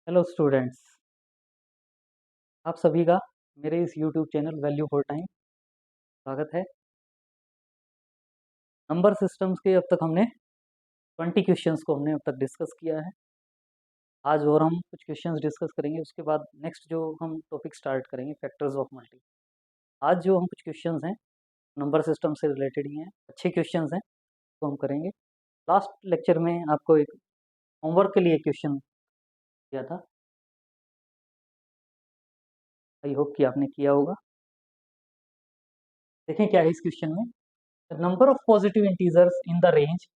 Hello students, आप सभी का मेरे इस YouTube channel value for time स्वागत है। नंबर सिस्टम्स के अब तक हमने 20 क्वेश्चंस को हमने अब तक डिस्कस किया है। आज और हम कुछ क्वेश्चंस डिस्कस करेंगे, उसके बाद नेक्स्ट जो हम टॉपिक स्टार्ट करेंगे फैक्टर्स ऑफ मल्टी। आज जो हम कुछ क्वेश्चंस हैं नंबर सिस्टम से रिलेटेड ही हैं, अच्छे क्वेश्चंस हैं, तो हम करेंगे। लास्ट लेक्चर में आपको एक होमवर्क के लिए क्वेश्चन दिया था, आई होप कि आपने किया होगा। देखें क्या है इस क्वेश्चन में। The number of positive integers in the range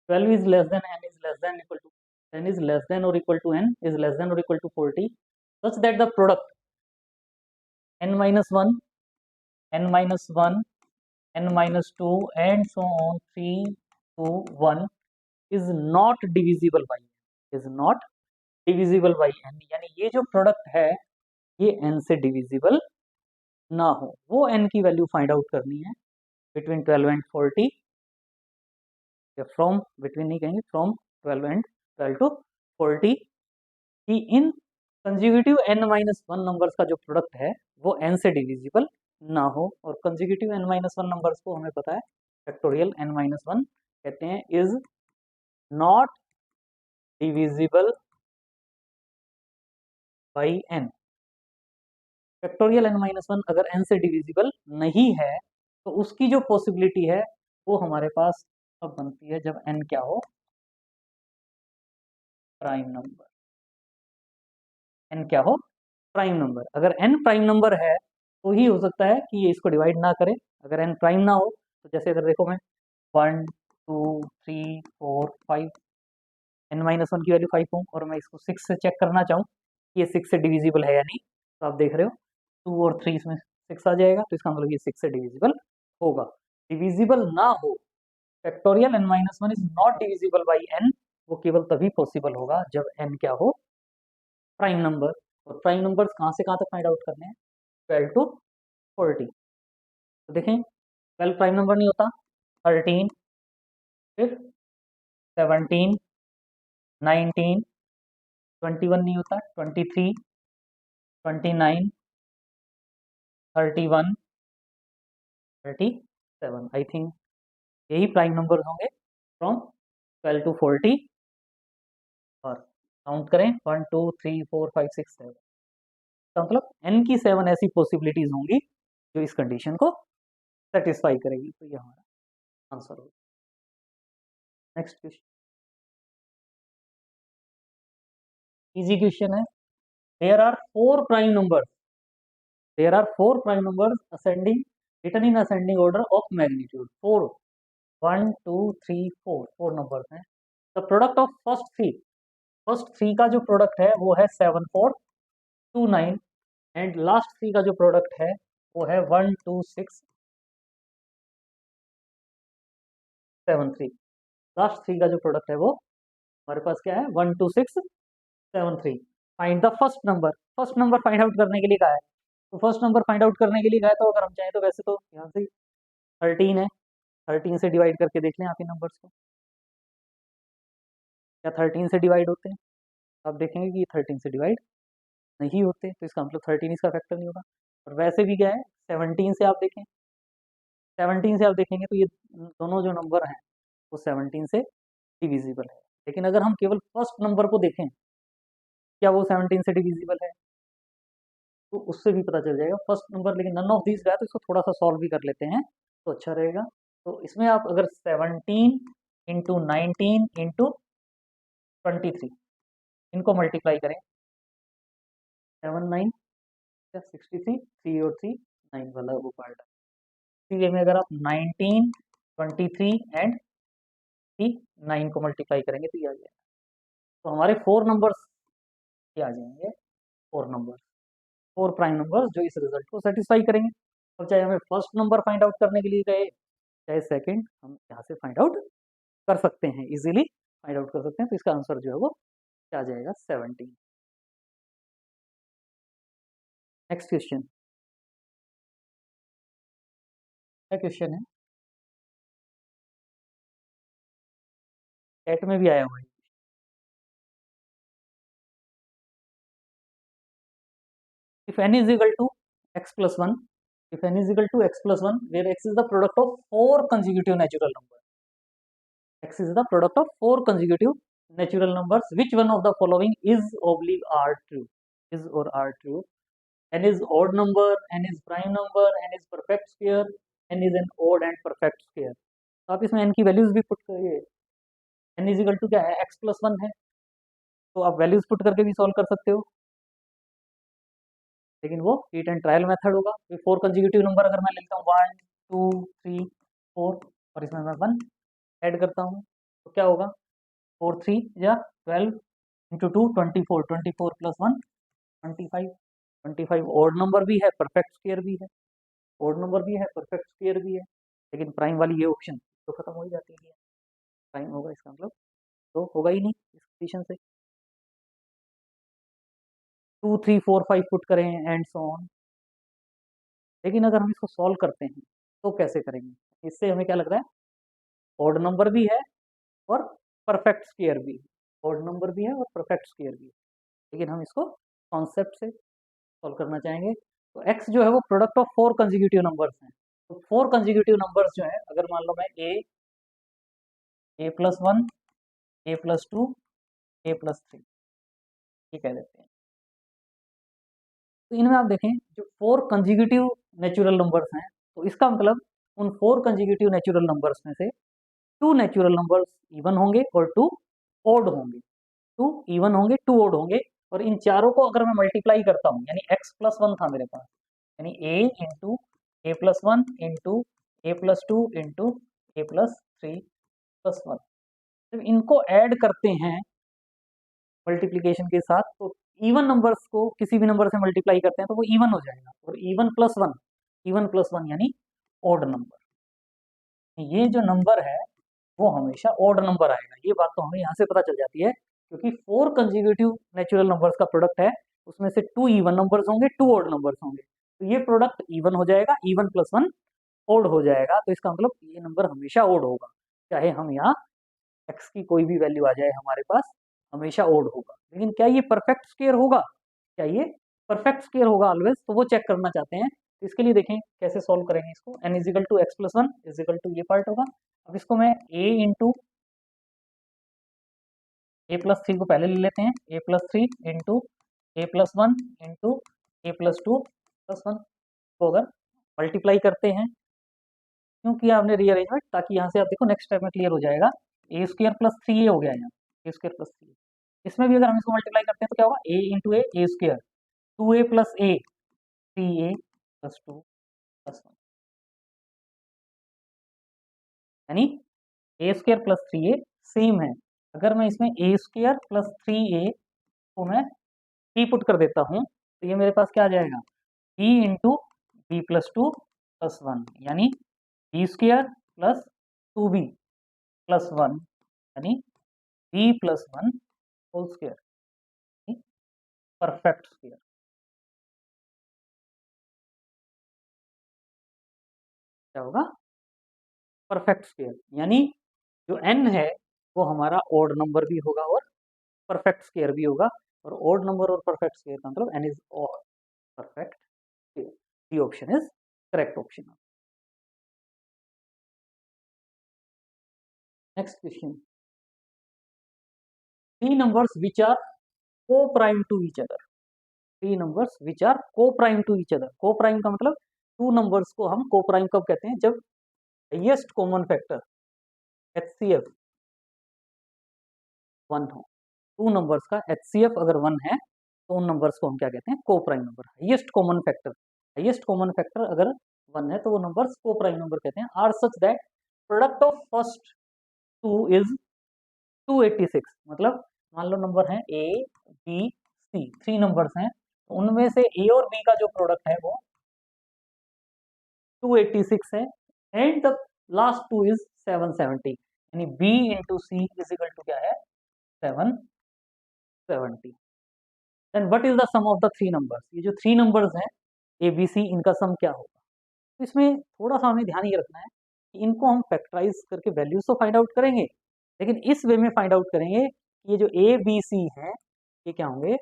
12 is less than n is less than equal to 10 is less than or equal to n is less than or equal to 40 such that the product n minus 1 n minus 1 n minus 2 and so on 3 to 1 is not divisible by n, is not divisible by n। यानी ये जो product है ये n से divisible ना हो, वो n की वैल्यू फाइंड आउट करनी है बिटवीन 12 एंड 40, या फ्रॉम बिटवीन नहीं कहेंगे, फ्रॉम 12 एंड 12 टू 40, कि इन कंज्यूगेटिव n माइनस वन नंबर्स का जो प्रोडक्ट है वो n से डिविजिबल ना हो। और कंज्यूगेटिव n माइनस वन नंबर्स को हमें पता है फैक्टोरियल n माइनस वन कहते हैं, is not divisible by n। Factorial n minus one अगर n से डिविजिबल नहीं है तो उसकी जो पॉसिबिलिटी है वो हमारे पास अब बनती है जब n क्या हो, प्राइम नंबर। n क्या हो, प्राइम नंबर। अगर n प्राइम नंबर है तो ही हो सकता है कि ये इसको डिवाइड ना करे। अगर n प्राइम ना हो तो जैसे अगर देखो मैं 1 2 3 4 5, n माइनस वन की वैल्यू 5 हूँ और मैं इसको 6 से चेक करना चाहूँ कि ये 6 से डिविजिबल है या नहीं, तो आप देख रहे हो 2 और 3 इसमें 6 आ जाएगा, तो इसका मतलब ये 6 से डिविजिबल होगा। डिविजिबल ना हो, factorial n minus one is not divisible by n, वो केवल तभी पॉसिबल होगा जब n क्या हो, प्राइम नंबर। और प्राइम नंबर्स कहाँ से कहाँ तक फाइंड आउट करने हैं, 12 टू 40। तो देखें 12 प्राइम नंबर नहीं होता, 13, फिर 17, 19, 21 नहीं होता, 23, 29, 31, 37। आई थिंक यही प्राइम नंबर होंगे फ्रॉम 12 टू 40। और काउंट करें 1 2 3 4 5 6 7, तो मतलब n की 7 ऐसी पॉसिबिलिटीज होंगी जो इस कंडीशन को सेटिस्फाई करेगी। तो ये हमारा आंसर होगा। नेक्स्ट क्वेश्चन, इजी क्वेश्चन है। There are four prime numbers, there are four prime numbers ascending, written in ascending order of magnitude. Four, 1 2 3 4, four numbers हैं। The product of first three, first three का जो product है वो है 7 4 2 9, and last three का जो product है वो है 1 2 6 7 3। लास्ट थ्री का जो प्रोडक्ट है वो हमारे पास क्या है, 1 2 6 7 3। Find the first number, first number find out करने के लिए कहा है। तो फर्स्ट नंबर फाइंड आउट करने के लिए कहा है, तो अगर हम चाहें तो वैसे तो यहाँ से 13 है, 13 से डिवाइड करके देख लें आप इन नंबर्स को, क्या 13 से डिवाइड होते हैं। आप देखेंगे कि 13 से डिवाइड नहीं होते, तो इसका मतलब 13 इसका फैक्टर नहीं होगा। और वैसे भी क्या है, 17 से आप देखें, 17 से आप देखेंगे तो ये दोनों जो नंबर हैं वो 17 से डिविजिबल है। लेकिन अगर हम केवल फर्स्ट नंबर को देखें, क्या वो 17 से डिविजिबल है, तो उससे भी पता चल जाएगा फर्स्ट नंबर। लेकिन नन ऑफ दीज गया तो इसको थोड़ा सा सॉल्व भी कर लेते हैं तो अच्छा रहेगा। तो इसमें आप अगर 17 इंटू 19 इंटू 23 इनको मल्टीप्लाई करें, 7 9 63, 3 और 3 9 वाला वो पार्ट है। इसी वे में अगर आप 19 23 एंड 9 को मल्टीप्लाई करेंगे तो ये आ जाएगा। तो हमारे फोर नंबर्स ये आ जाएंगे, four numbers, four prime numbers जो इस रिजल्ट को सेटिस्फाई करेंगे। अब चाहे हमें फर्स्ट नंबर फाइंड आउट करने के लिए कहे, चाहे सेकंड, हम यहाँ से फाइंड आउट कर सकते हैं, इजीली फाइंड आउट कर सकते हैं। तो इसका आंसर जो है वो क्या आ जाएगा, 17। नेक्स्ट क्वेश्चन, क्या क्वेश्चन है, टेट में भी आया हुआ है। If n is equal to x plus one, if n is equal to x plus 1 where x is the product of four consecutive natural numbers, x is the product of four consecutive natural numbers, which one of the following is oblique are true, is or are true. n is odd number, n is prime number, n is perfect square, n is an odd and perfect square. तो आप इसमें n की values भी put करिए, n is equal to क्या है, x plus one है, तो आप वैल्यूज पुट करके भी सॉल्व कर सकते हो, लेकिन वो हीट एंड ट्रायल मेथड होगा। तो फोर कंजिक्यूटिव नंबर अगर मैं लेता हूँ 1 2 3 4 और इसमें मैं 1 ऐड करता हूँ तो क्या होगा, 4 3 या 12 इंटू 2 24, 24 प्लस 1 25, 25 ओड नंबर भी है, परफेक्ट स्क्वायर भी है, ओड नंबर भी है, परफेक्ट स्क्वायर भी है, लेकिन प्राइम वाली ये ऑप्शन तो खत्म हो ही जाती है, प्राइम होगा इसका मतलब तो होगा ही नहीं इस कंडीशन से। 2 3 4 5 पुट करें एंड सो ऑन। लेकिन अगर हम इसको सॉल्व करते हैं तो कैसे करेंगे, इससे हमें क्या लग रहा है, ऑड नंबर भी है और परफेक्ट स्क्वायर भी है, ऑड नंबर भी है और परफेक्ट स्क्वायर भी है, लेकिन हम इसको कॉन्सेप्ट से सॉल्व करना चाहेंगे। तो x जो है वो product of four consecutive numbers हैं, तो फोर कंजिक्यूटिव नंबर्स जो है, अगर मान लो मैं ए plus one, A plus to, A plus three ये कह देते हैं, तो इनमें आप देखें जो फोर कंजिक्यूटिव नेचुरल नंबर्स हैं, तो इसका मतलब उन फोर कंजिक्यूटिव नेचुरल नंबर्स में से टू नेचुरल नंबर्स इवन होंगे और टू ओड होंगे, टू इवन होंगे टू ओड होंगे, और इन चारों को अगर मैं मल्टीप्लाई करता हूँ, यानी x प्लस वन था मेरे पास, यानी a into A plus one into A plus two into A plus three plus one, जब इनको ऐड करते हैं मल्टीप्लीकेशन के साथ तो इवन नंबर्स को किसी भी नंबर से मल्टीप्लाई करते हैं तो वो इवन हो जाएगा, और इवन प्लस वन यानी ओड नंबर, ये जो नंबर है वो हमेशा ओड नंबर आएगा। ये बात तो हमें यहाँ से पता चल जाती है, क्योंकि फोर कंजिक्यूटिव नेचुरल नंबर्स का प्रोडक्ट है, उसमें से टू इवन नंबर्स होंगे, टू ओड नंबर्स होंगे, तो ये प्रोडक्ट इवन हो जाएगा, इवन प्लस वन ओड हो जाएगा, तो इसका मतलब ये नंबर हमेशा ओड होगा, चाहे हम यहाँ एक्स की कोई भी वैल्यू आ जाए हमारे पास, हमेशा ओड होगा। लेकिन क्या ये परफेक्ट स्क्वायर होगा, क्या ये परफेक्ट स्क्वायर होगा ऑलवेज, तो वो चेक करना चाहते हैं, तो इसके लिए देखें कैसे सॉल्व करेंगे इसको। n is equal to X plus one is equal to ये पार्ट होगा, अब इसको मैं a into A plus three को पहले ले लेते हैं, A plus three into A plus one into A plus two plus one को अगर मल्टीप्लाई करते हैं, क्यों किया आपने रीअरेंजमेंट, ताकि यहाँ से आप देखो नेक्स्ट स्टेप में क्लियर हो जाएगा, ए स्क्र प्लस थ्री ए हो गया यहाँ, ए स्क्र प्लस थ्री, इसमें भी अगर हम इसको मल्टीप्लाई करते हैं तो क्या होगा, A into A square, two A plus A three A plus two plus one, यानी A square plus three A same है। अगर मैं इसमें A square plus three A को मैं बी पुट कर देता हूँ तो ये मेरे पास क्या आ जाएगा, B into B plus two plus one, यानी B square plus two B plus one, यानी B plus one whole square, perfect square. क्या होगा, परफेक्ट स्क्वायर, यानी जो n है वो हमारा ओड नंबर भी होगा और परफेक्ट स्क्वायर भी होगा, और ओड नंबर और परफेक्ट स्क्वायर का मतलब n is perfect square, the option is correct option. Next question, three numbers which are coprime to each other, three numbers which are coprime to each other, coprime का मतलब two numbers को हम को prime कब कहते हैं, जब highest common factor HCF one हो, टू नंबर्स का HCF अगर वन है तो उन नंबर्स को हम क्या कहते हैं, को prime number, highest common factor, highest common factor अगर वन है तो वो नंबर्स को प्राइम नंबर कहते हैं। Are such that product of first two is 286, मतलब मान लो नंबर है A B C, three numbers हैं, तो उनमें से ए और बी का जो प्रोडक्ट है वो 286 है, and the last two is 770, यानी B into C is equal to क्या है, 770। Then what is the sum of the three numbers, ये जो थ्री नंबर्स हैं ए बी सी, इनका सम क्या होगा। तो इसमें थोड़ा सा हमें ध्यान ये रखना है कि इनको हम फैक्टराइज करके वैल्यूज तो फाइंड आउट करेंगे, लेकिन इस वे में फाइंड आउट करेंगे कि ये जो ए बी सी हैं ये क्या होंगे,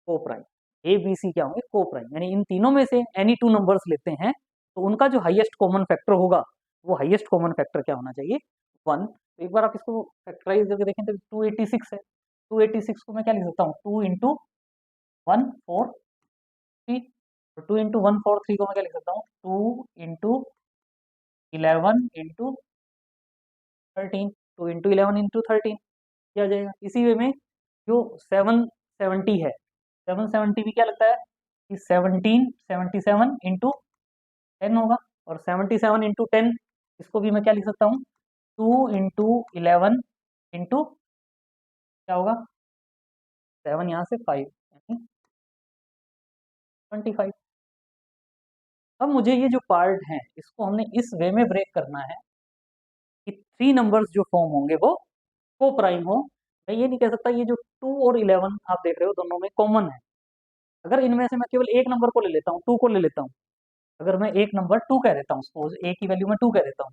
को प्राइम, ए बी सी क्या होंगे, को प्राइम, यानी इन तीनों में से एनी टू नंबर्स लेते हैं तो उनका जो हाईएस्ट कॉमन फैक्टर होगा वो हाईएस्ट कॉमन फैक्टर क्या होना चाहिए, 1। तो एक बार आप इसको फैक्टराइज करके देखें तो 286 है, 286 को मैं क्या लिख सकता हूँ, 2 इंटू 143, तो 2 इंटू 143 को मैं क्या लिख सकता हूँ, 2 इंटू 11 इंटू 13, 2 इंटू 11 इंटू 13 किया जाएगा। इसी वे में जो 770 है, 770 भी क्या लगता है कि 1777 इंटू 10 होगा, और 77 इंटू 10 इसको भी मैं क्या लिख सकता हूँ, 2 इंटू 11 इंटू क्या होगा, 7 यहाँ से 5 यानी 25। अब मुझे ये जो पार्ट है इसको हमने इस वे में ब्रेक करना है कि 3 नंबर्स जो फॉर्म होंगे वो को प्राइम हो। मैं ये नहीं कह सकता ये जो 2 और 11 आप देख रहे हो दोनों में कॉमन है, अगर इनमें से मैं केवल एक नंबर को ले लेता हूँ, 2 को ले लेता हूँ, अगर मैं एक नंबर 2 कह देता हूँ, सपोज ए की वैल्यू मैं 2 कह देता हूँ,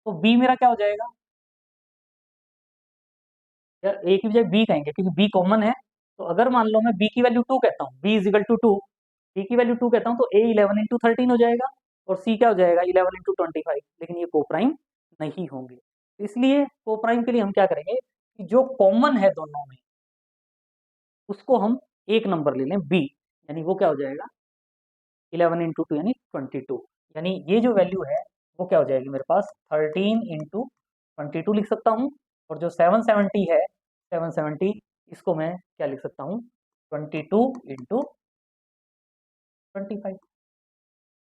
तो बी मेरा क्या हो जाएगा, या ए की बजाय बी कहेंगे क्योंकि बी कॉमन है। तो अगर मान लो मैं बी की वैल्यू 2 कहता हूँ, B is equal to 2, B की वैल्यू 2 कहता हूँ तो ए 11 इंटू 13 हो जाएगा और सी क्या हो जाएगा, 11 इंटू 25, लेकिन ये को प्राइम नहीं होंगे। इसलिए को प्राइम के लिए हम क्या करेंगे कि जो कॉमन है दोनों में उसको हम एक नंबर ले लें बी, यानी वो क्या हो जाएगा 11 इंटू 2 यानी 22, यानी ये जो वैल्यू है वो क्या हो जाएगी मेरे पास 13 इंटू 22 लिख सकता हूँ, और जो 770 है 770 इसको मैं क्या लिख सकता हूँ 22 इंटू 25,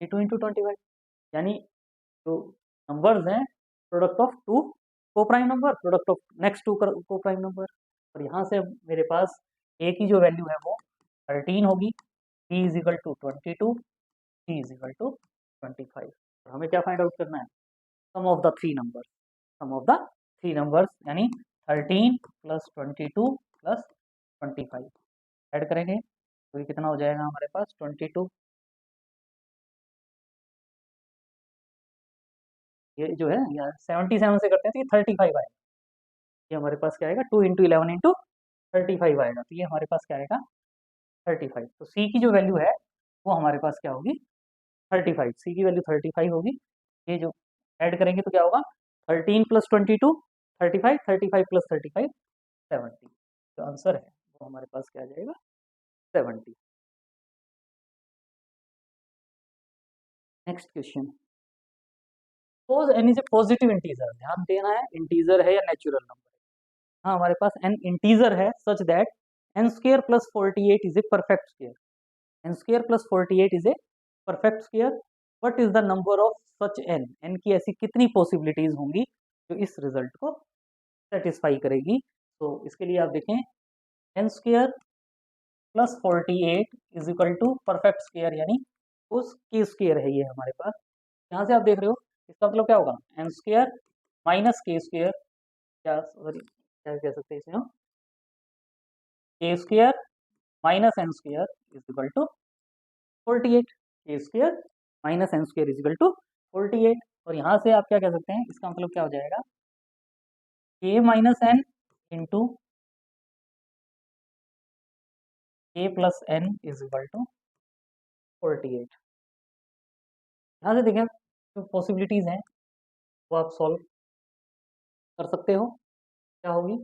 22 इंटू 25, यानी जो नंबर्स हैं प्रोडक्ट ऑफ टू को prime number, product of next two को प्राइम नंबर, और यहाँ से मेरे पास ए की जो वैल्यू है वो 13 होगी, B is equal to 22, C is equal to 25, और हमें क्या फाइंड आउट करना है, sum of the three numbers, sum of the three numbers यानी 13 प्लस 22 प्लस 25 ऐड करेंगे तो ये कितना हो जाएगा हमारे पास 22, ये जो है यार 77 से करते हैं तो ये 35 आएगा, ये हमारे पास क्या आएगा 2 इंटू 11 इंटू 35 आएगा, तो ये हमारे पास क्या आएगा 35। तो सी की जो वैल्यू है वो हमारे पास क्या होगी 35, सी की वैल्यू 35 होगी। ये जो ऐड करेंगे तो क्या होगा 13 प्लस 22 35, 35 प्लस 35 70, जो आंसर है वो हमारे पास क्या आ जाएगा 70। Next question, suppose N is a positive integer, ध्यान देना है इंटीजर है या नेचुरल नंबर है। हाँ हमारे पास एन इंटीजर है such that N square plus 48 is a perfect square, N square plus 48 is a perfect square, what is the number of such N, N की ऐसी कितनी पॉसिबिलिटीज होंगी जो इस रिजल्ट को सेटिस्फाई करेगी। तो इसके लिए आप देखें N square plus 48 is equal to perfect square, यानी उस की स्क्र है ये हमारे पास, यहाँ से आप देख रहे हो इसका मतलब क्या होगा N square minus K square, क्या सॉरी क्या कह सकते हैं इसे हम, K square minus N square is equal to 48, K square minus N square is equal to 48, और यहाँ से आप क्या कह सकते हैं इसका मतलब क्या हो जाएगा K minus N into K plus N is equal to 48। यहाँ से देखें जो पॉसिबिलिटीज हैं वो आप सॉल्व कर सकते हो, क्या होगी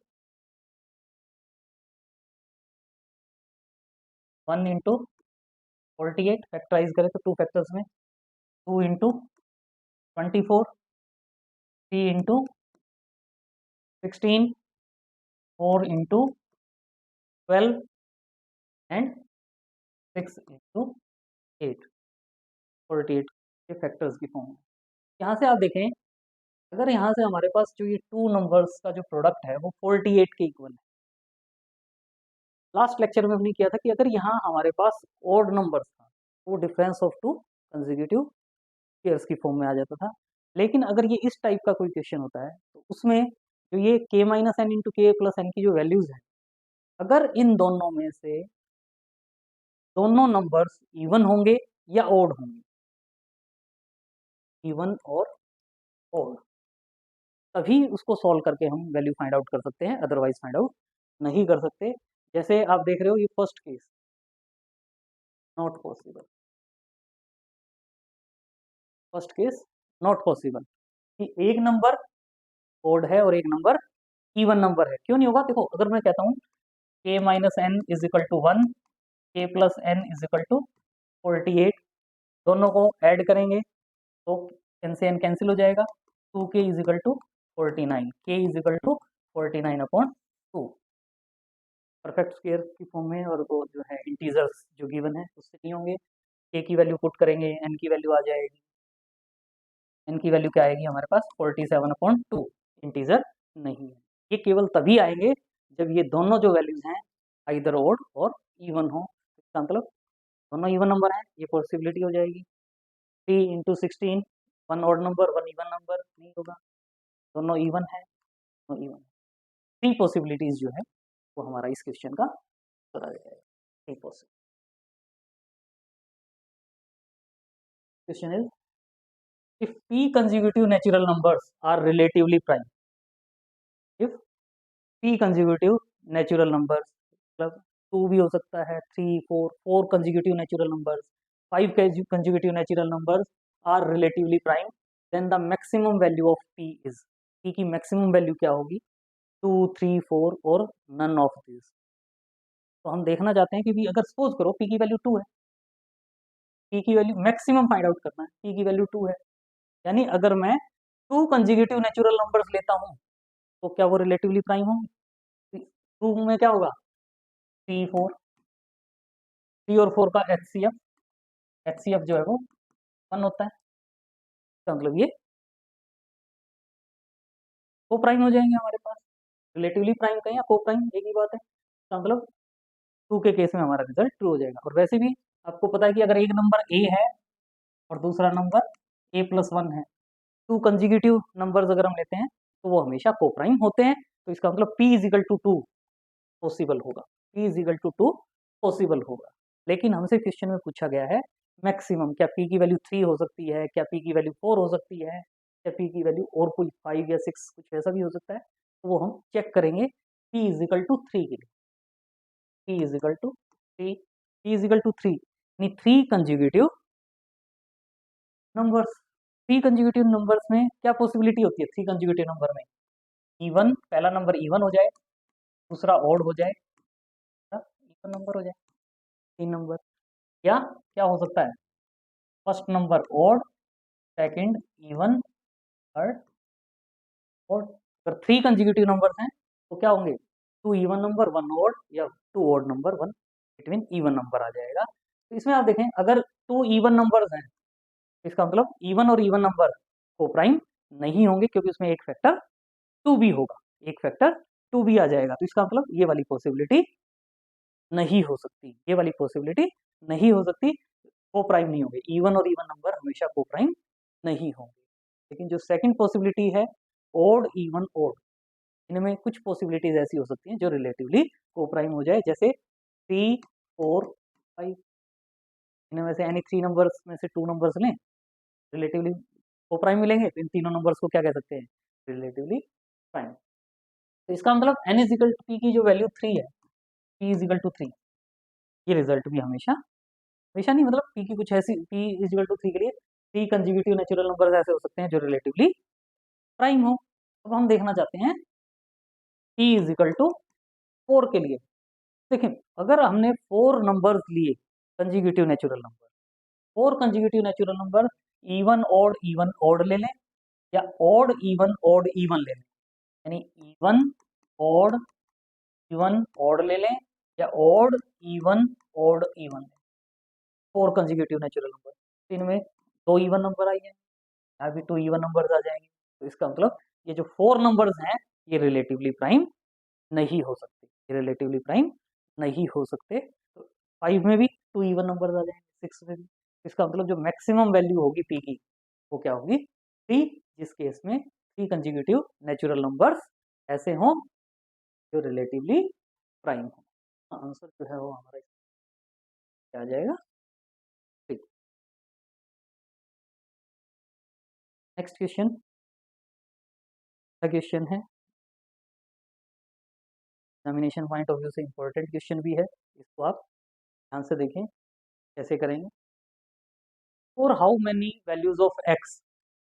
1 इंटू 48 फैक्टराइज करें तो 2 फैक्टर्स में 2 into 24, 3 into 16, 4 into 12 and 6 into 8, 48 के फैक्टर्स की फॉर्म में। यहाँ से आप देखें अगर यहाँ से हमारे पास जो ये टू नंबर्स का जो प्रोडक्ट है वो 48 के इक्वल है। लास्ट लेक्चर में हमने किया था कि अगर यहाँ हमारे पास ओड नंबर्स था वो difference of to consecutive pairs की फॉर्म में आ जाता था, लेकिन अगर ये इस टाइप का कोई क्वेश्चन होता है तो उसमें जो ये के minus N into K plus N की जो वैल्यूज है अगर इन दोनों में से दोनों नंबर्स इवन होंगे या ओड होंगे, इवन और ओड, तभी उसको सॉल्व करके हम वैल्यू फाइंड आउट कर सकते हैं, अदरवाइज फाइंड आउट नहीं कर सकते। जैसे आप देख रहे हो ये first case, not possible. First case not possible कि एक नंबर ओड है और एक नंबर इवन नंबर है। क्यों नहीं होगा? देखो, अगर मैं कहता हूँ k minus N is equal to 1, k plus N is equal to 48, दोनों को ऐड करेंगे तो एन से एन कैंसिल हो जाएगा। 2k is equal to 49, k is equal to 49 upon 2, perfect square की फॉर्म में, और वो जो है इंटीजर्स जो गिवन है उससे नहीं होंगे। k की वैल्यू पुट करेंगे, n की वैल्यू आ जाएगी, n की वैल्यू क्या आएगी हमारे पास 47/2, इंटीजर नहीं है। ये केवल तभी आएंगे जब ये दोनों जो वैल्यूज हैं आइदर ओड और इवन हो। इसका मतलब दोनों इवन नंबर हैं, ये पॉसिबिलिटी हो जाएगी। 3 into 16, 1 odd number 1 even number नहीं होगा, दोनों इवन है, दोनों इवन। 3 पॉसिबिलिटीज जो है वो हमारा इस क्वेश्चन का उत्तर आ जाएगा। 3 possible. Question is if p consecutive natural numbers are relatively prime, if p consecutive natural numbers मतलब 2 भी हो सकता है, 3 4 consecutive natural numbers, 5 consecutive natural numbers are relatively prime, then the maximum value of p is, p की maximum value क्या होगी? 2 3 4 और none of these। तो हम देखना चाहते हैं कि भी अगर सपोज करो p की वैल्यू 2 है, p की वैल्यू मैक्सिमम फाइंड आउट करना है, p की वैल्यू 2 है, यानी अगर मैं 2 कंजिक्यूटिव नेचुरल नंबर्स लेता हूँ तो क्या वो रिलेटिवली प्राइम होंगे? 2 में क्या होगा? 3 4, 3 और 4 का एचसीएफ जो है वो 1 होता है। तो मतलब ये को प्राइम हो जाएंगे हमारे पास। रिलेटिवली प्राइम कहें या को प्राइम एक ही बात है। तो मतलब 2 के केस में हमारा रिजल्ट ट्रू हो जाएगा। और वैसे भी आपको पता है कि अगर एक नंबर ए है और दूसरा नंबर ए प्लस 1 है, 2 कंजिक्यूटिव नंबर्स अगर हम लेते हैं तो वो हमेशा को प्राइम होते हैं। तो इसका मतलब p is equal to 2 possible होगा, p is equal to 2 possible होगा। लेकिन हमसे क्वेश्चन में पूछा गया है मैक्सिमम, क्या p की वैल्यू 3 हो सकती है, क्या p की वैल्यू 4 हो सकती है, क्या p की वैल्यू और कोई 5 या 6 कुछ ऐसा भी हो सकता है। तो वो हम चेक करेंगे p इज इक्वल टू 3 के लिए। p is equal to 3, p is equal to 3 यानी 3 कंजिक्यूटिव नंबर्स। 3 कंजिक्यूटिव नंबर्स में क्या पॉसिबिलिटी होती है? 3 कंजिक्यूटिव नंबर में इवन, पहला नंबर इवन हो जाए, दूसरा ऑड हो जाए, इवन नंबर हो जाए, 3 नंबर। या क्या हो सकता है? First number odd, second even, third odd. अगर 3 कंजिक्यूटिव नंबर्स हैं तो क्या होंगे? 2 इवन नंबर 1 ऑड, या 2 odd number 1 between even number आ जाएगा। तो इसमें आप देखें अगर 2 इवन नंबर्स हैं, इसका मतलब इवन और इवन नंबर को प्राइम नहीं होंगे, क्योंकि उसमें एक फैक्टर 2 भी होगा, एक फैक्टर 2 भी आ जाएगा। तो इसका मतलब ये वाली पॉसिबिलिटी नहीं हो सकती, ये वाली पॉसिबिलिटी नहीं हो सकती, को प्राइम नहीं होंगे। इवन और इवन नंबर हमेशा को प्राइम नहीं होंगे। लेकिन जो सेकंड पॉसिबिलिटी है ओड इवन ओड, इनमें कुछ पॉसिबिलिटीज ऐसी हो सकती हैं जो रिलेटिवली को प्राइम हो जाए, जैसे 3 4 5। इनमें से एनी 3 नंबर्स में से 2 नंबर्स लें, रिलेटिवली को प्राइम मिलेंगे, तो इन तीनों नंबर्स को क्या कह सकते हैं? Relatively prime. तो इसका मतलब n is equal to P की जो वैल्यू 3 है, p इज इक्वल टू 3, ये रिजल्ट भी हमेशा, हमेशा नहीं, मतलब p की कुछ ऐसी, p इज इक्वल टू 3 के लिए 3 कंजिक्यूटिव नेचुरल नंबर्स ऐसे हो सकते हैं जो रिलेटिवली प्राइम हो। अब हम देखना चाहते हैं p इज इक्वल टू 4 के लिए। देखिए अगर हमने 4 नंबर्स लिए consecutive natural number, 4 consecutive natural number even odd ले लें, या ऑड इवन ले लें, यानी इवन ऑड ले लें, या ऑड इवन ले, 4 कंजिक्यूटिव नेचुरल नंबर। इनमें 2 इवन नंबर आई है, यहाँ भी 2 इवन नंबर्स आ जाएंगे। तो इसका मतलब ये जो 4 नंबर्स हैं ये रिलेटिवली प्राइम नहीं हो सकते, ये रिलेटिवली प्राइम नहीं हो सकते। तो 5 में भी 2 इवन नंबर्स आ जाएंगे, 6 में भी। इसका मतलब जो मैक्सिमम वैल्यू होगी पी की वो क्या होगी? 3, जिस केस में 3 कंजिक्यूटिव नेचुरल नंबर्स ऐसे हों जो रिलेटिवली प्राइम हो। आंसर जो है वो हमारा क्या आ जाएगा? 3। नेक्स्ट क्वेश्चन, क्वेश्चन है एग्जामिनेशन पॉइंट ऑफ व्यू से इंपॉर्टेंट क्वेश्चन भी है, इसको आप ध्यान से देखें। कैसे करेंगे? For how many values of x,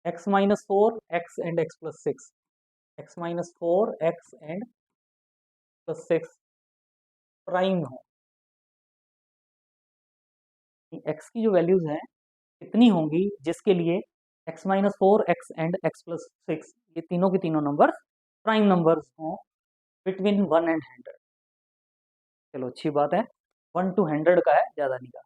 x minus four x and x plus six, x minus four x and plus six prime हो, एक्स की जो वैल्यूज हैं कितनी होंगी जिसके लिए x minus four x and x plus six ये तीनों के तीनों नंबर प्राइम नंबर्स हों बिटवीन 1 and 100। चलो अच्छी बात है, 1 to 100 का है, ज़्यादा नहीं का।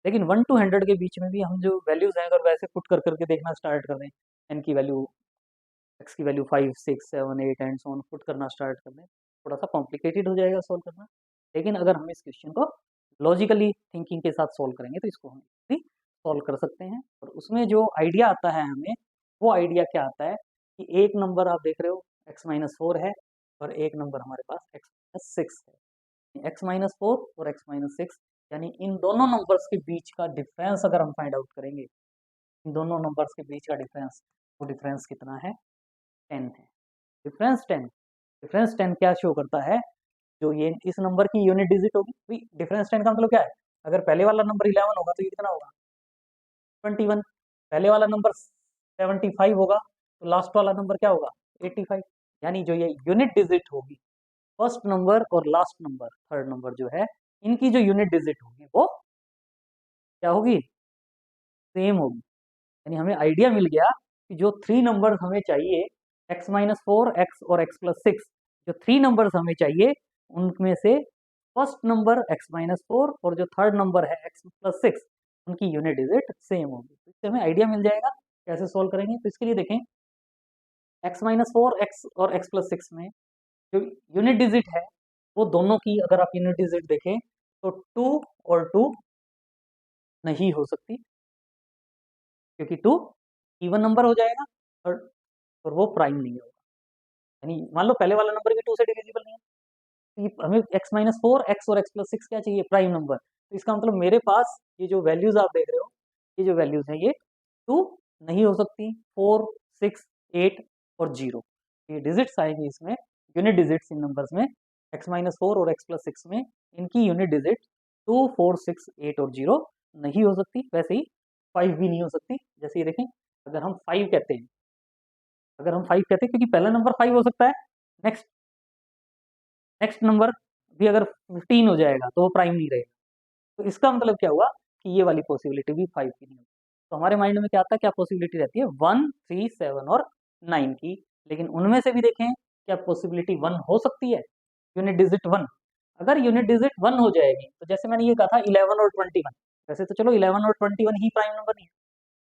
लेकिन 1 to 100 के बीच में भी हम जो वैल्यूज़ हैं अगर वैसे पुट कर करके देखना स्टार्ट कर दें, एन की वैल्यू, एक्स की value 5 6 7 8 and so on put करना स्टार्ट कर दें, थोड़ा सा कॉम्प्लिकेटेड हो जाएगा सॉल्व करना। लेकिन अगर हम इस क्वेश्चन को लॉजिकली थिंकिंग के साथ सॉल्व करेंगे तो इसको हम भी सॉल्व कर सकते हैं। और उसमें जो आइडिया आता है हमें, वो आइडिया क्या आता है कि एक नंबर आप देख रहे हो एक्स माइनस फोर है और एक नंबर हमारे पास एक्स माइनस सिक्स है। एक्स माइनस फोर और एक्स माइनस सिक्स यानी इन दोनों नंबर्स के बीच का डिफरेंस अगर हम फाइंड आउट करेंगे, इन दोनों नंबर्स के बीच का डिफरेंस, वो डिफरेंस कितना है? 10 है। डिफरेंस 10, डिफरेंस 10 क्या शो करता है? जो ये इस नंबर की यूनिट डिजिट होगी, डिफरेंस 10 का मतलब क्या है? अगर पहले वाला नंबर 11 होगा तो ये कितना होगा? 21। पहले वाला नंबर 75 होगा तो लास्ट वाला नंबर क्या होगा? 85। यानी जो ये यूनिट डिजिट होगी, फर्स्ट नंबर और लास्ट नंबर, थर्ड नंबर जो है, इनकी जो यूनिट डिजिट होगी वो क्या होगी? सेम होगी। यानी हमें आइडिया मिल गया कि जो थ्री नंबर्स हमें चाहिए, एक्स माइनस फोर एक्स और एक्स प्लस सिक्स, जो थ्री नंबर्स हमें चाहिए उनमें से first number x minus four और जो थर्ड नंबर है एक्स प्लस सिक्स, उनकी यूनिट डिजिट सेम होगी। तो इससे हमें आइडिया मिल जाएगा कैसे सोल्व करेंगे। तो इसके लिए देखें, एक्स माइनस फोर एक्स और एक्स प्लस सिक्स में जो यूनिट डिजिट है वो दोनों की अगर आप यूनिट डिजिट देखें तो टू और टू नहीं हो सकती, क्योंकि टू इवन नंबर हो जाएगा और वो प्राइम नहीं होगा। यानी मान लो पहले वाला नंबर भी टू से डिविजिबल नहीं है, तो ये हमें एक्स माइनस फोर एक्स और एक्स प्लस सिक्स क्या चाहिए? Prime number. तो इसका मतलब मेरे पास ये जो वैल्यूज आप देख रहे हो, ये जो वैल्यूज हैं ये टू नहीं हो सकती, फोर सिक्स एट और जीरो, ये डिजिट्स आएंगे इसमें, यूनिट डिजिट्स इन नंबर्स में, एक्स माइनस फोर और एक्स प्लस सिक्स में इनकी unit digit two four six eight और जीरो नहीं हो सकती। वैसे ही फाइव भी नहीं हो सकती। जैसे ये देखें, अगर हम फाइव कहते हैं, अगर हम फाइव कहते हैं क्योंकि पहला नंबर फाइव हो सकता है, नेक्स्ट नेक्स्ट नंबर भी अगर 15 हो जाएगा तो वो प्राइम नहीं रहेगा। तो इसका मतलब क्या हुआ कि ये वाली पॉसिबिलिटी भी फाइव की नहीं होगी। तो हमारे माइंड में क्या आता है, क्या पॉसिबिलिटी रहती है? वन, थ्री, सेवन और नाइन की। लेकिन उनमें से भी देखें, क्या पॉसिबिलिटी वन हो सकती है? Unit digit one. अगर यूनिट डिजिट वन हो जाएगी तो जैसे मैंने ये कहा था 11 और 21, वैसे तो चलो 11 और 21 ही प्राइम नंबर नहीं है,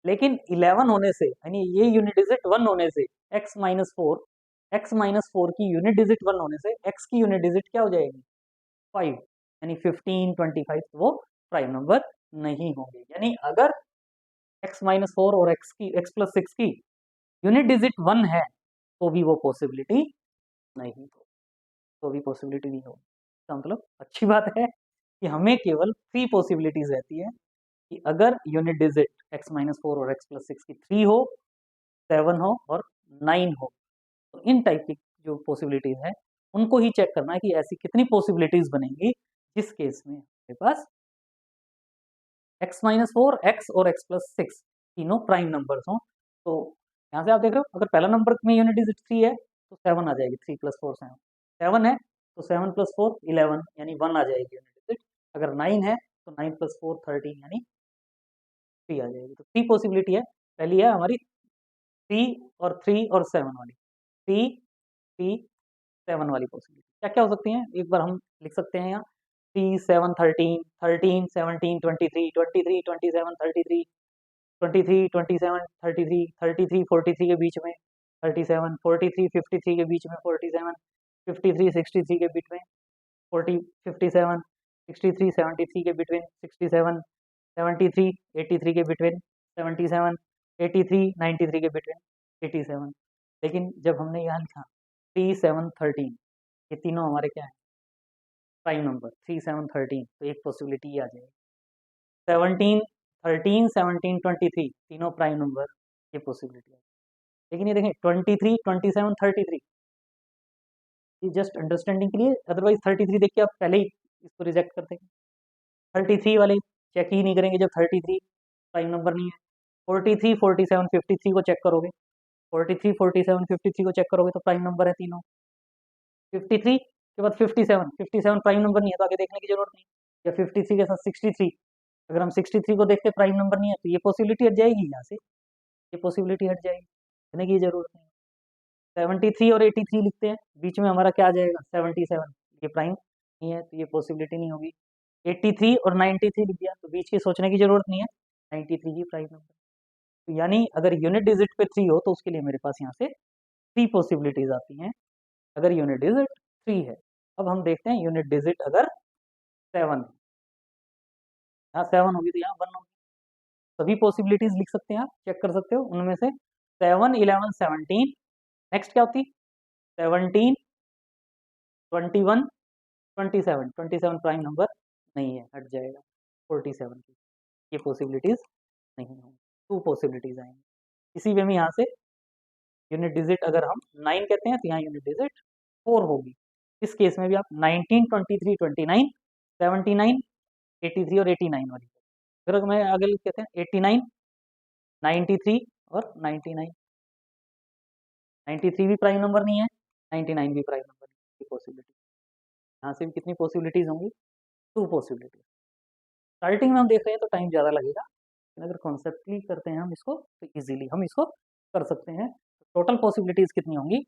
लेकिन 11 होने से यानी ये यूनिट डिजिट वन होने से x minus four, x minus four की यूनिट डिजिट वन होने से एक्स की यूनिट डिजिट क्या हो जाएगी? फाइव। यानी 15 25 वो प्राइम नंबर नहीं होंगे। यानी अगर एक्स माइनस फोर और एक्स प्लस सिक्स की यूनिट डिजिट वन है तो भी वो पॉसिबिलिटी नहीं हो, तो भी पॉसिबिलिटी नहीं होगी। इसका मतलब अच्छी बात है कि हमें केवल थ्री पॉसिबिलिटीज रहती है कि अगर unit digit x minus four और एक्स प्लस सिक्स की थ्री हो, सेवन हो और नाइन हो, तो इन टाइप की जो पॉसिबिलिटीज हैं उनको ही चेक करना है कि ऐसी कितनी पॉसिबिलिटीज बनेंगी जिस केस में हमारे पास एक्स माइनस फोर एक्स और एक्स प्लस सिक्स तीनों प्राइम नंबर्स हों। तो यहाँ से आप देख रहे हो, अगर पहला नंबर में यूनिट डिजिट थ्री है तो सेवन आ जाएगी, three plus four seven, seven है तो सेवन प्लस फोर 11 यानी वन आ जाएगी यूनिट डिजिट। अगर नाइन है तो नाइन प्लस फोर 13 यानी थ्री आ जाएगी। तो थ्री पॉसिबिलिटी है, पहली है हमारी थ्री और थ्री और सेवन वाली, थ्री थ्री सेवन वाली पॉसिबिलिटी क्या क्या हो सकती हैं एक बार हम लिख सकते हैं यहाँ। Three seven thirteen, thirteen seventeen, twenty three, twenty three twenty seven, thirty three, twenty three twenty seven, thirty three, thirty three forty three के बीच में, thirty seven, forty three fifty three के बीच में, forty seven, fifty three sixty three के बीच में, forty fifty seven, sixty three seventy three के between, sixty seven, seventy three eighty three के between, seventy seven, eighty three ninety three के between, eighty seven. लेकिन जब हमने यहाँ लिखा थ्री सेवन थर्टीन, ये तीनों हमारे क्या है? Prime number, three seven thirteen, तो एक पॉसिबिलिटी ये आ जाएगी। Seventeen thirteen seventeen twenty three, तीनों प्राइम नंबर, ये पॉसिबिलिटी है। लेकिन ये देखें twenty three twenty seven thirty three, ये जस्ट अंडरस्टैंडिंग के लिए, अदरवाइज थर्टी थ्री देख के आप पहले ही इसको रिजेक्ट कर देंगे। थर्टी थ्री वाले चेक ही नहीं करेंगे जब 33 प्राइम नंबर नहीं है। 43, 47, 53 को चेक करोगे, 43, 47, 53 को चेक करोगे तो प्राइम नंबर है तीनों। 53 के बाद 57, 57 प्राइम नंबर नहीं है तो आगे देखने की जरूरत नहीं। या 53 के साथ 63, अगर हम 63 को देखते प्राइम नंबर नहीं है तो ये पॉसिबिलिटी हट जाएगी, यहाँ से ये पॉसिबिलिटी हट जाएगी, देखने की जरूरत नहीं। 73 और 83 लिखते हैं, बीच में हमारा क्या आ जाएगा 77, ये प्राइम नहीं है तो ये पॉसिबिलिटी नहीं होगी। 83 और 93 लिख दिया तो बीच की सोचने की जरूरत नहीं है, 93 ही प्राइम नंबर। तो यानी अगर यूनिट डिजिट पे 3 हो तो उसके लिए मेरे पास यहाँ से 3 पॉसिबिलिटीज आती हैं, अगर यूनिट डिजिट 3 है। अब हम देखते हैं यूनिट डिजिट अगर 7 है, यहाँ 7 होगी तो यहाँ 1 होगी। सभी पॉसिबिलिटीज लिख सकते हैं, आप चेक कर सकते हो उनमें से 7, 11, 17, नेक्स्ट क्या होती 17, 21, 27, 27 प्राइम नंबर नहीं है, हट जाएगा 47 की, ये पॉसिबिलिटीज नहीं होंगी, 2 पॉसिबिलिटीज आएंगी। इसी वे में यहाँ से यूनिट डिजिट अगर हम 9 कहते हैं तो यहाँ यूनिट डिजिट 4 होगी। इस केस में भी आप 19, 23, 29, 79, 83 और 89 वाली, अगर मैं आगे कहते हैं 89, 93 और 99, 93 भी प्राइम नंबर नहीं है, 99 भी प्राइम नंबर नहीं है, पॉसिबिलिटी यहाँ से भी कितनी पॉसिबिलिटीज होंगी 2 पॉसिबिलिटीज। स्टार्टिंग में हम देख रहे हैं तो टाइम ज़्यादा लगेगा, लेकिन अगर कॉन्सेप्टली करते हैं हम इसको तो इजीली हम इसको कर सकते हैं। टोटल पॉसिबिलिटीज कितनी होंगी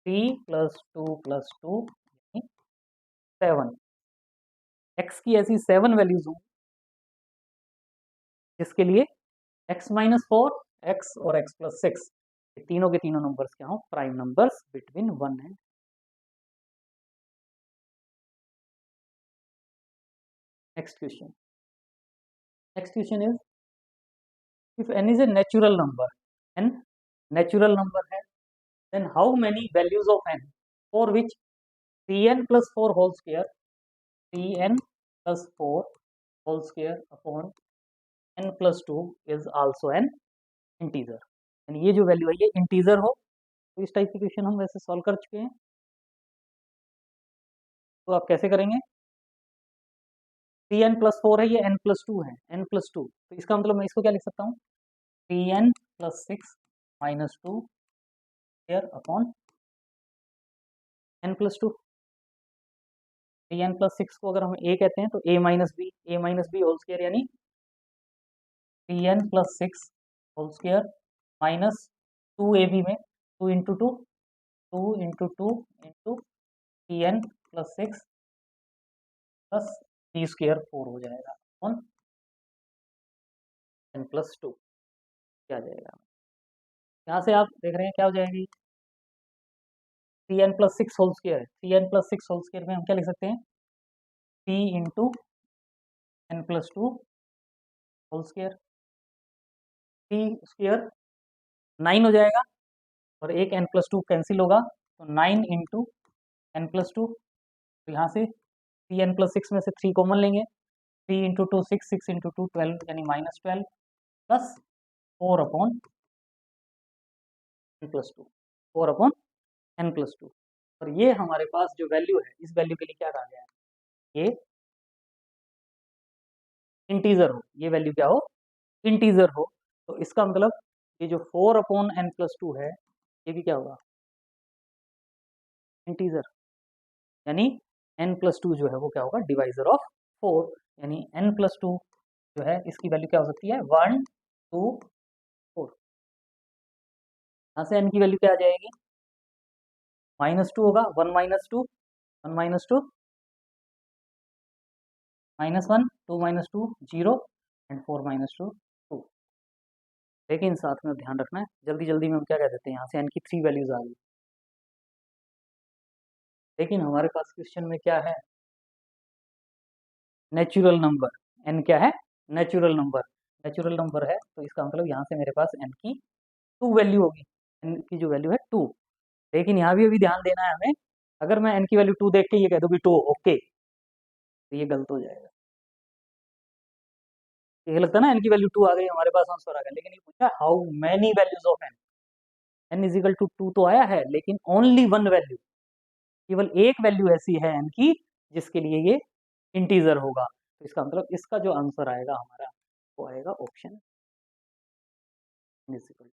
3 + 2 + 2 यानी 7। एक्स की ऐसी 7 वैल्यूज होंगी जिसके लिए x-4, x और x+6 तीनों के तीनों नंबर्स क्या हो prime numbers between 1 and. Next question is if n is a natural number, n natural number है, then how many values of n for which 3n plus 4 whole square, 3n plus 4 whole square upon n plus 2 is also an integer। यानी ये जो value है ये integer हो, तो इस type की क्वेश्चन हम वैसे सॉल्व कर चुके हैं। तो आप कैसे करेंगे 3n plus 4 है, ये n plus 2 है, n plus 2, तो इसका मतलब मैं इसको क्या लिख सकता हूँ 3n plus 6 minus 2 here upon n plus 2। 3n plus 6 को अगर हम a कहते हैं तो a minus b whole square यानी 3n plus 6 whole square minus 2ab में 2 into 2 into 2 into 3n plus 6 plus b square 4 हो जाएगा ऑन n plus 2 क्या जाएगा। यहाँ से आप देख रहे हैं क्या हो जाएगी 3n plus 6 होल स्क्वायर है, 3n plus 6 होल स्क्वायर में हम क्या लिख सकते हैं 3 into n plus 2 whole square, 3 square 9 हो जाएगा और एक n plus 2 कैंसिल होगा तो 9 इंटू n plus 2, तो यहाँ से 3n plus 6 में से 3 कॉमन लेंगे, 3 इंटू 2 6, 6 इंटू 2 12 यानी -12 plus 4 upon n plus 2, 4 upon n plus 2। और ये हमारे पास जो वैल्यू है इस वैल्यू के लिए क्या कहा गया है ये इंटीजर हो, ये वैल्यू क्या हो इंटीजर हो। तो इसका मतलब ये जो 4 अपॉन n plus 2 है ये भी क्या होगा इंटीजर, यानी n plus 2 जो है वो क्या होगा डिवाइजर ऑफ 4, यानी n plus 2 जो है इसकी वैल्यू क्या हो सकती है 1, 2, 4। यहाँ से n की वैल्यू क्या आ जाएगी -2 होगा, 1 - 2 1 - 2 -1 2 - 2 0 एंड 4 - 2 2। लेकिन साथ में ध्यान रखना है जल्दी जल्दी में हम क्या कह देते हैं यहाँ से n की 3 वैल्यूज आ गई, लेकिन हमारे पास क्वेश्चन में क्या है नेचुरल नंबर, n क्या है नेचुरल नंबर है, तो इसका मतलब यहाँ से मेरे पास n की 2 वैल्यू होगी, n की जो वैल्यू है 2। लेकिन यहाँ भी अभी ध्यान देना है हमें, अगर मैं n की वैल्यू 2 देख के ये कह दूँ कि 2 ओके तो ये गलत हो जाएगा। ये लगता है ना n की वैल्यू 2 आ गई हमारे पास आंसर आ गया, लेकिन ये पूछा how many values of n is equal to 2 तो आया है लेकिन ओनली वन वैल्यू, केवल एक वैल्यू ऐसी है n की जिसके लिए ये इंटीजर होगा। तो इसका मतलब इसका जो आंसर आएगा हमारा वो आएगा ऑप्शन इक्वल।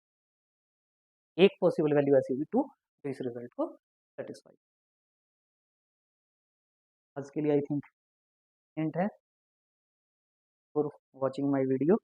एक पॉसिबल वैल्यू ऐसी होगी 2 जो इस रिजल्ट को सेटिस्फाई। आज के लिए आई थिंक एंड है फॉर वॉचिंग माय वीडियो।